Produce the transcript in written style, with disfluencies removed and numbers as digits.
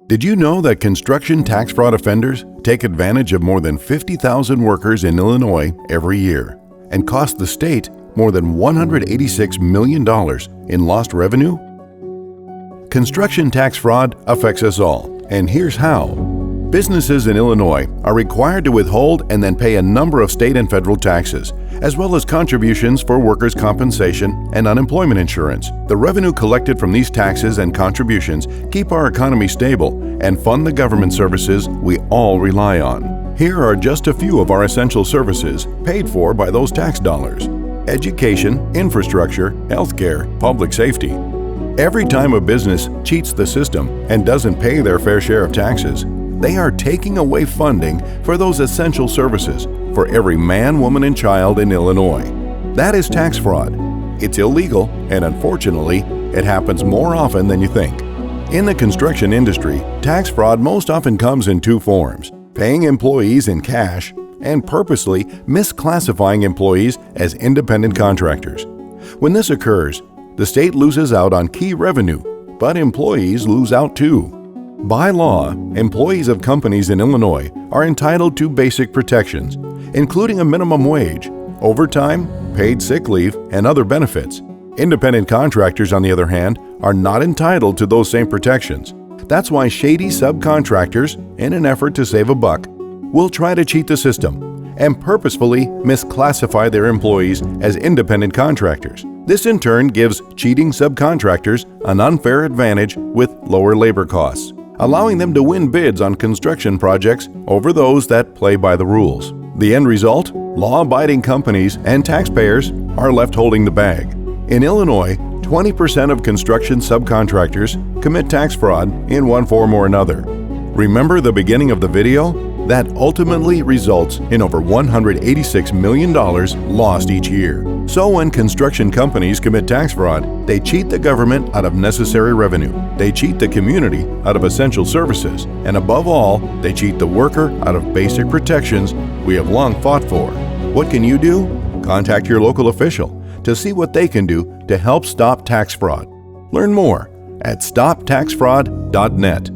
Did you know that construction tax fraud offenders take advantage of more than 50,000 workers in Illinois every year and cost the state more than $186 million in lost revenue? Construction tax fraud affects us all, and here's how. Businesses in Illinois are required to withhold and then pay a number of state and federal taxes, as well as contributions for workers' compensation and unemployment insurance. The revenue collected from these taxes and contributions keep our economy stable and fund the government services we all rely on. Here are just a few of our essential services paid for by those tax dollars: education, infrastructure, healthcare, public safety. Every time a business cheats the system and doesn't pay their fair share of taxes, they are taking away funding for those essential services for every man, woman, and child in Illinois. That is tax fraud. It's illegal, and unfortunately, it happens more often than you think. In the construction industry, tax fraud most often comes in two forms: paying employees in cash and purposely misclassifying employees as independent contractors. When this occurs, the state loses out on key revenue, but employees lose out too. By law, employees of companies in Illinois are entitled to basic protections, including a minimum wage, overtime, paid sick leave, and other benefits. Independent contractors, on the other hand, are not entitled to those same protections. That's why shady subcontractors, in an effort to save a buck, will try to cheat the system and purposefully misclassify their employees as independent contractors. This in turn gives cheating subcontractors an unfair advantage with lower labor costs, allowing them to win bids on construction projects over those that play by the rules. The end result? Law-abiding companies and taxpayers are left holding the bag. In Illinois, 20% of construction subcontractors commit tax fraud in one form or another. Remember the beginning of the video? That ultimately results in over $186 million lost each year. So when construction companies commit tax fraud, they cheat the government out of necessary revenue, they cheat the community out of essential services, and above all, they cheat the worker out of basic protections we have long fought for. What can you do? Contact your local official to see what they can do to help stop tax fraud. Learn more at stoptaxfraud.net.